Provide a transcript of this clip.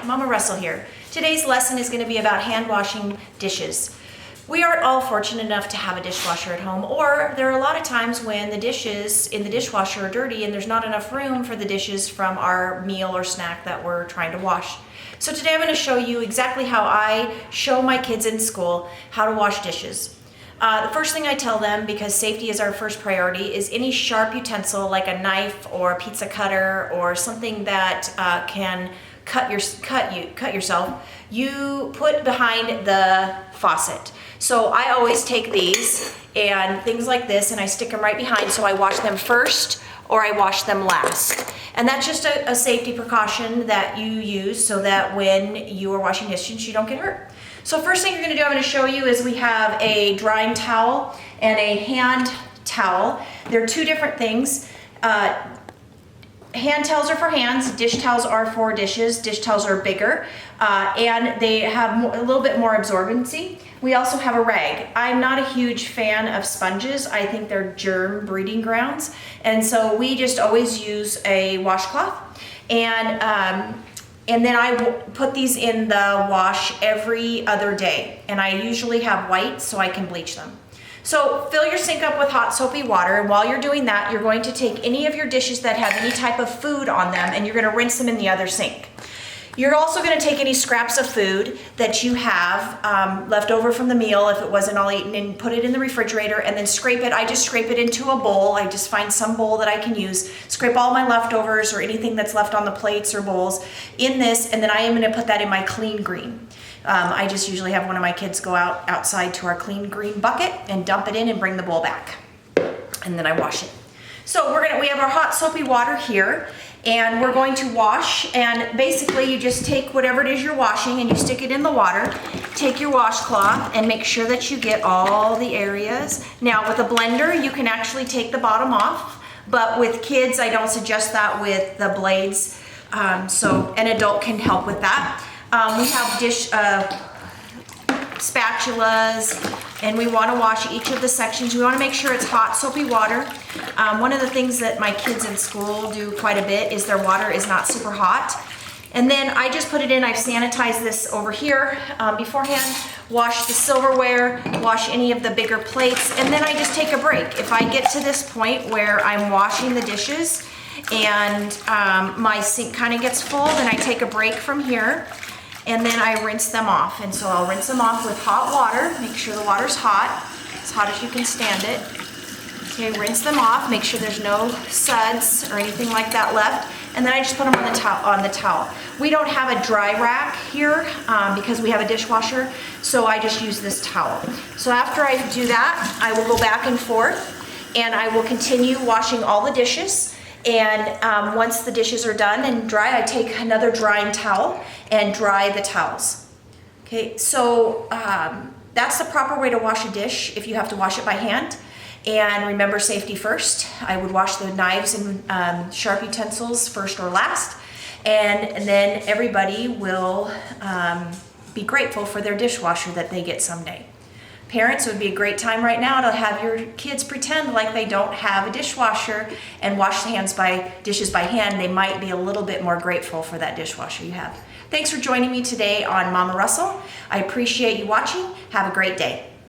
Mama Russell here. Today's lesson is going to be about hand washing dishes. We aren't all fortunate enough to have a dishwasher at home, or there are a lot of times when the dishes in the dishwasher are dirty and there's not enough room for the dishes from our meal or snack that we're trying to wash. So today I'm going to show you exactly how I show my kids in school how to wash dishes. The first thing I tell them, because safety is our first priority, is any sharp utensil like a knife or a pizza cutter or something that can cut yourself, you put behind the faucet. So I always take these and things like this and I stick them right behind, so I wash them first or I wash them last. And that's just a safety precaution that you use so that when you are washing dishes you don't get hurt. So first thing you're going to do, I'm going to show you, is we have a drying towel and a hand towel. They're two different things. Hand towels are for hands, dish towels are for dishes. Dish towels are bigger and they have a little bit more absorbency. We also have a rag. I'm not a huge fan of sponges. I think they're germ breeding grounds. And so we just always use a washcloth. And then I put these in the wash every other day. And I usually have white so I can bleach them. So fill your sink up with hot soapy water, and while you're doing that, you're going to take any of your dishes that have any type of food on them and you're gonna rinse them in the other sink. You're also gonna take any scraps of food that you have left over from the meal, if it wasn't all eaten, and put it in the refrigerator and then scrape it. I just scrape it into a bowl. I just find some bowl that I can use. Scrape all my leftovers or anything that's left on the plates or bowls in this, and then I am gonna put that in my clean green. I just usually have one of my kids go outside to our clean green bucket and dump it in and bring the bowl back. And then I wash it. So we have our hot soapy water here, and we're going to wash, and basically you just take whatever it is you're washing and you stick it in the water. Take your washcloth and make sure that you get all the areas. Now with a blender you can actually take the bottom off, but with kids I don't suggest that with the blades, so an adult can help with that. We have spatulas, and we want to wash each of the sections. We want to make sure it's hot soapy water. One of the things that my kids in school do quite a bit is their water is not super hot. And then I just put it in, I've sanitized this over here beforehand, wash the silverware, wash any of the bigger plates, and then I just take a break. If I get to this point where I'm washing the dishes and my sink kind of gets full, then I take a break from here. And then I rinse them off. And so I'll rinse them off with hot water. Make sure the water's hot, as hot as you can stand it. Okay, rinse them off. Make sure there's no suds or anything like that left. And then I just put them on the towel. We don't have a dry rack here because we have a dishwasher, so I just use this towel. So after I do that, I will go back and forth, and I will continue washing all the dishes. And once the dishes are done and dry, I take another drying towel and dry the towels. Okay, so that's the proper way to wash a dish if you have to wash it by hand. And remember, safety first. I would wash the knives and sharp utensils first or last. And then everybody will be grateful for their dishwasher that they get someday. Parents, it would be a great time right now to have your kids pretend like they don't have a dishwasher and wash the dishes by hand. They might be a little bit more grateful for that dishwasher you have. Thanks for joining me today on Mama Russell. I appreciate you watching. Have a great day.